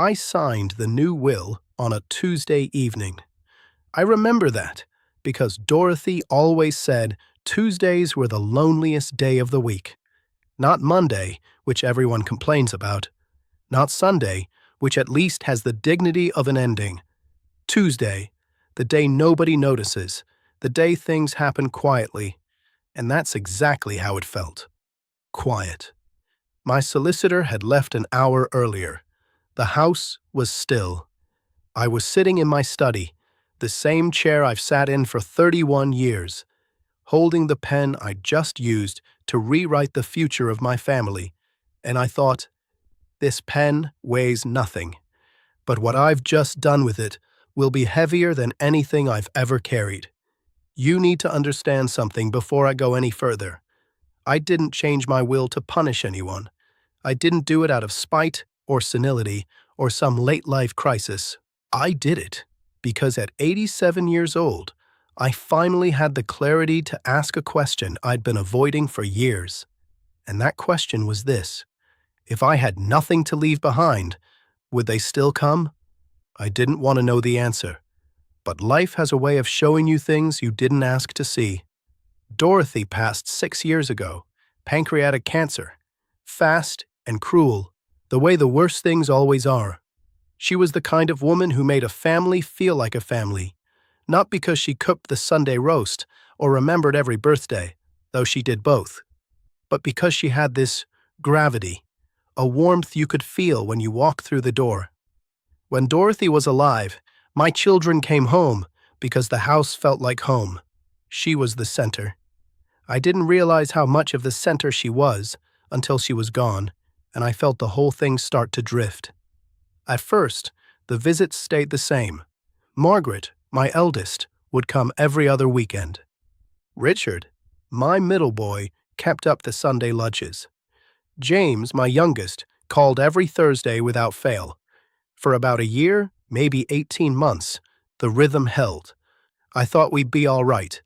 I signed the new will on a Tuesday evening. I remember that because Dorothy always said Tuesdays were the loneliest day of the week. Not Monday, which everyone complains about. Not Sunday, which at least has the dignity of an ending. Tuesday, the day nobody notices, the day things happen quietly. And that's exactly how it felt. Quiet. My solicitor had left an hour earlier. The house was still. I was sitting in my study, the same chair I've sat in for 31 years, holding the pen I just used to rewrite the future of my family, and I thought, this pen weighs nothing, but what I've just done with it will be heavier than anything I've ever carried. You need to understand something before I go any further. I didn't change my will to punish anyone. I didn't do it out of spite or senility or some late-life crisis. I did it because at 87 years old, I finally had the clarity to ask a question I'd been avoiding for years. And that question was this: if I had nothing to leave behind, would they still come? I didn't want to know the answer. But life has a way of showing you things you didn't ask to see. Dorothy passed 6 years ago, pancreatic cancer. Fast and cruel, the way the worst things always are. She was the kind of woman who made a family feel like a family, not because she cooked the Sunday roast or remembered every birthday, though she did both, but because she had this gravity, a warmth you could feel when you walked through the door. When Dorothy was alive, my children came home because the house felt like home. She was the center. I didn't realize how much of the center she was until she was gone, and I felt the whole thing start to drift. At first, the visits stayed the same. Margaret, my eldest, would come every other weekend. Richard, my middle boy, kept up the Sunday lunches. James, my youngest, called every Thursday without fail. For about a year, maybe 18 months, the rhythm held. I thought we'd be all right.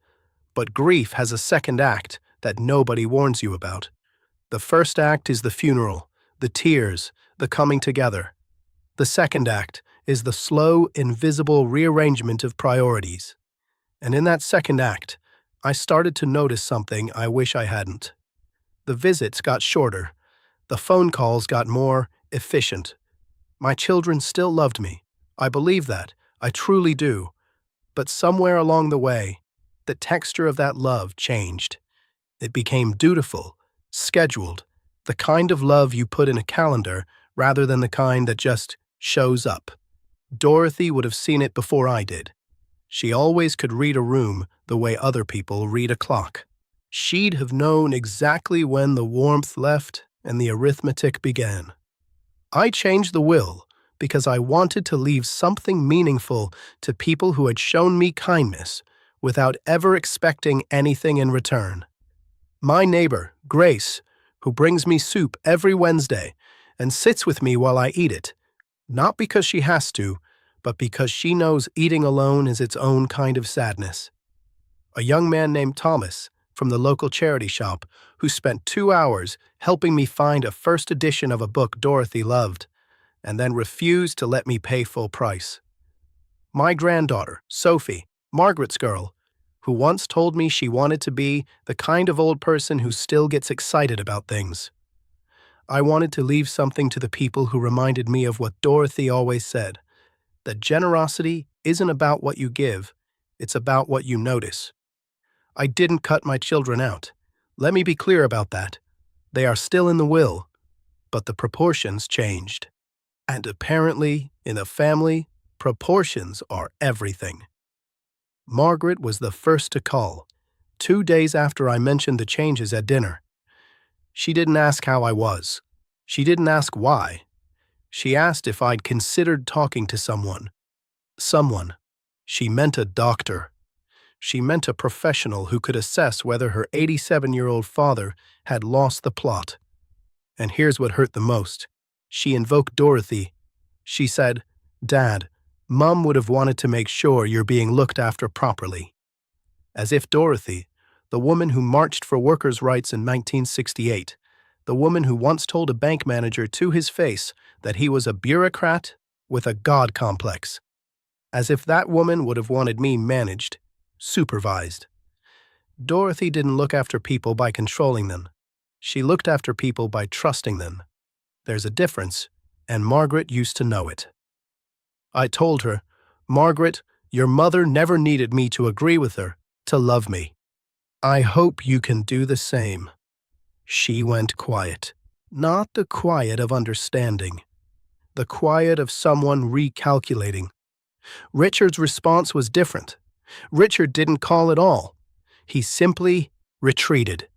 But grief has a second act that nobody warns you about. The first act is the funeral, the tears, the coming together. The second act is the slow, invisible rearrangement of priorities. And in that second act, I started to notice something I wish I hadn't. The visits got shorter. The phone calls got more efficient. My children still loved me. I believe that. I truly do. But somewhere along the way, the texture of that love changed. It became dutiful, scheduled, the kind of love you put in a calendar rather than the kind that just shows up. Dorothy would have seen it before I did. She always could read a room the way other people read a clock. She'd have known exactly when the warmth left and the arithmetic began. I changed the will because I wanted to leave something meaningful to people who had shown me kindness without ever expecting anything in return. My neighbor, Grace, who brings me soup every Wednesday and sits with me while I eat it, not because she has to, but because she knows eating alone is its own kind of sadness. A young man named Thomas, from the local charity shop, who spent 2 hours helping me find a first edition of a book Dorothy loved, and then refused to let me pay full price. My granddaughter, Sophie, Margaret's girl, who once told me she wanted to be the kind of old person who still gets excited about things. I wanted to leave something to the people who reminded me of what Dorothy always said, that generosity isn't about what you give, it's about what you notice. I didn't cut my children out. Let me be clear about that. They are still in the will, but the proportions changed. And apparently, in a family, proportions are everything. Margaret was the first to call, 2 days after I mentioned the changes at dinner. She didn't ask how I was. She didn't ask why. She asked if I'd considered talking to someone. Someone. She meant a doctor. She meant a professional who could assess whether her 87-year-old father had lost the plot. And here's what hurt the most. She invoked Dorothy. She said, "Dad, Mom would have wanted to make sure you're being looked after properly." As if Dorothy, the woman who marched for workers' rights in 1968, the woman who once told a bank manager to his face that he was a bureaucrat with a God complex, as if that woman would have wanted me managed, supervised. Dorothy didn't look after people by controlling them. She looked after people by trusting them. There's a difference, and Margaret used to know it. I told her, "Margaret, your mother never needed me to agree with her, to love me. I hope you can do the same." She went quiet. Not the quiet of understanding, the quiet of someone recalculating. Richard's response was different. Richard didn't call at all. He simply retreated.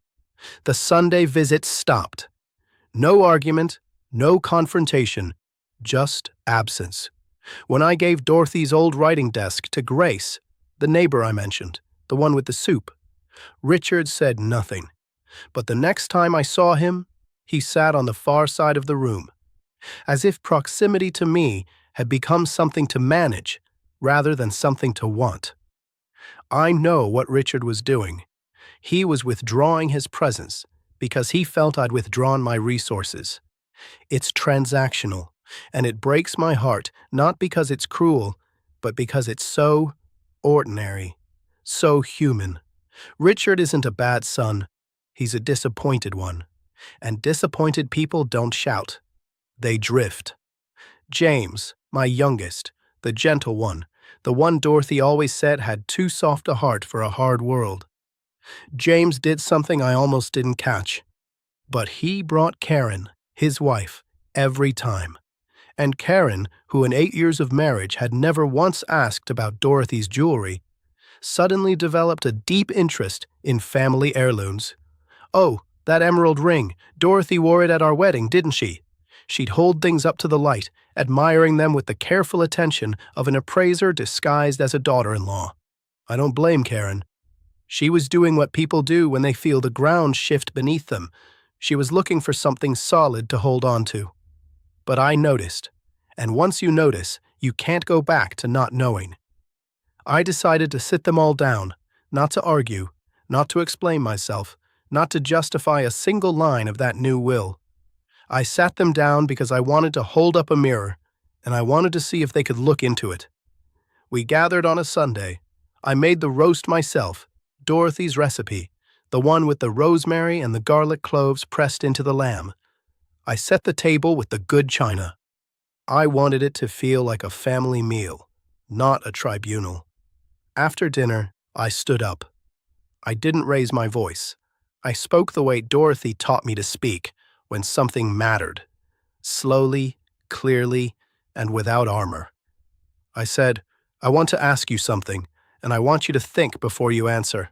The Sunday visit stopped. No argument, no confrontation, just absence. When I gave Dorothy's old writing desk to Grace, the neighbor I mentioned, the one with the soup, Richard said nothing. But the next time I saw him, he sat on the far side of the room, as if proximity to me had become something to manage rather than something to want. I know what Richard was doing. He was withdrawing his presence because he felt I'd withdrawn my resources. It's transactional, and it breaks my heart not because it's cruel, but because it's so ordinary, so human. Richard isn't a bad son. He's a disappointed one. And disappointed people don't shout. They drift. James, my youngest, the gentle one, the one Dorothy always said had too soft a heart for a hard world. James did something I almost didn't catch. But he brought Karen, his wife, every time. And Karen, who in 8 years of marriage had never once asked about Dorothy's jewelry, suddenly developed a deep interest in family heirlooms. "Oh, that emerald ring. Dorothy wore it at our wedding, didn't she?" She'd hold things up to the light, admiring them with the careful attention of an appraiser disguised as a daughter-in-law. I don't blame Karen. She was doing what people do when they feel the ground shift beneath them. She was looking for something solid to hold on to. But I noticed, and once you notice, you can't go back to not knowing. I decided to sit them all down, not to argue, not to explain myself, not to justify a single line of that new will. I sat them down because I wanted to hold up a mirror, and I wanted to see if they could look into it. We gathered on a Sunday. I made the roast myself, Dorothy's recipe, the one with the rosemary and the garlic cloves pressed into the lamb. I set the table with the good china. I wanted it to feel like a family meal, not a tribunal. After dinner, I stood up. I didn't raise my voice. I spoke the way Dorothy taught me to speak when something mattered, slowly, clearly, and without armor. I said, "I want to ask you something, and I want you to think before you answer.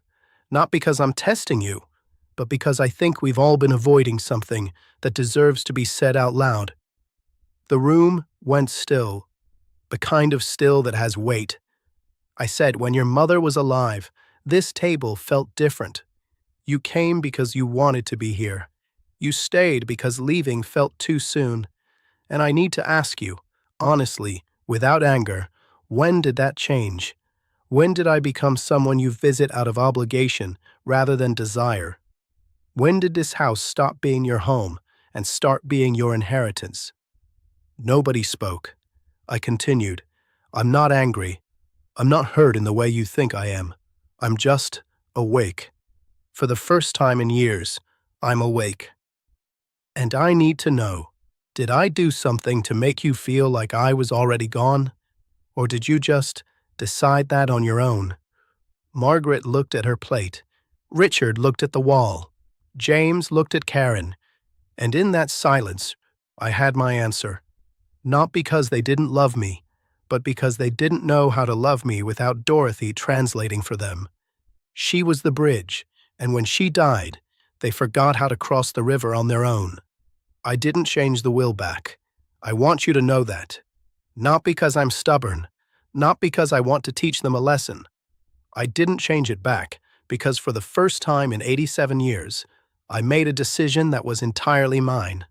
Not because I'm testing you, but because I think we've all been avoiding something that deserves to be said out loud." The room went still, the kind of still that has weight. I said, "When your mother was alive, this table felt different. You came because you wanted to be here. You stayed because leaving felt too soon. And I need to ask you, honestly, without anger, when did that change? When did I become someone you visit out of obligation rather than desire? When did this house stop being your home and start being your inheritance?" Nobody spoke. I continued, "I'm not angry. I'm not hurt in the way you think I am. I'm just awake. For the first time in years, I'm awake. And I need to know, did I do something to make you feel like I was already gone? Or did you just decide that on your own?" Margaret looked at her plate. Richard looked at the wall. James looked at Karen. And in that silence, I had my answer. Not because they didn't love me, but because they didn't know how to love me without Dorothy translating for them. She was the bridge, and when she died, they forgot how to cross the river on their own. I didn't change the will back. I want you to know that. Not because I'm stubborn, not because I want to teach them a lesson. I didn't change it back because for the first time in 87 years, I made a decision that was entirely mine.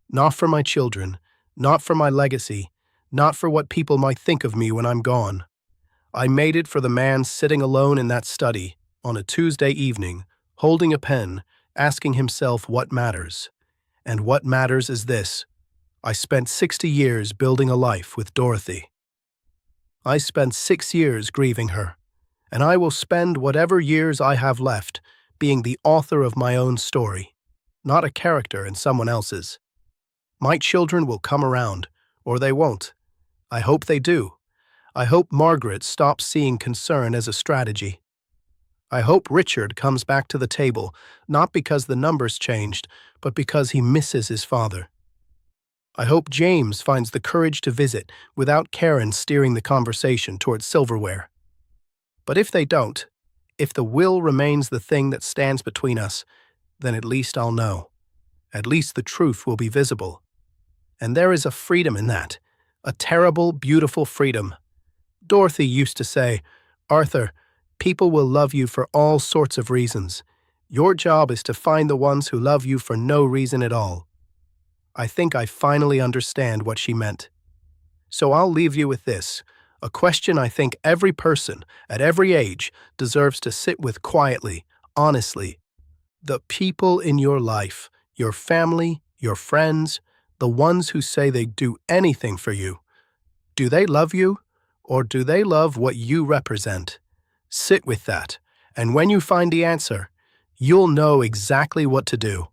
Not for my children, not for my legacy, not for what people might think of me when I'm gone. I made it for the man sitting alone in that study on a Tuesday evening, holding a pen, asking himself what matters. And what matters is this: I spent 60 years building a life with Dorothy. I spent 6 years grieving her, and I will spend whatever years I have left being the author of my own story, not a character in someone else's. My children will come around, or they won't. I hope they do. I hope Margaret stops seeing concern as a strategy. I hope Richard comes back to the table, not because the numbers changed, but because he misses his father. I hope James finds the courage to visit without Karen steering the conversation towards silverware. But if they don't, if the will remains the thing that stands between us, then at least I'll know. At least the truth will be visible. And there is a freedom in that, a terrible, beautiful freedom. Dorothy used to say, "Arthur, people will love you for all sorts of reasons. Your job is to find the ones who love you for no reason at all." I think I finally understand what she meant. So I'll leave you with this, a question I think every person, at every age, deserves to sit with quietly, honestly. The people in your life, your family, your friends, the ones who say they'd do anything for you, do they love you, or do they love what you represent? Sit with that, and when you find the answer, you'll know exactly what to do.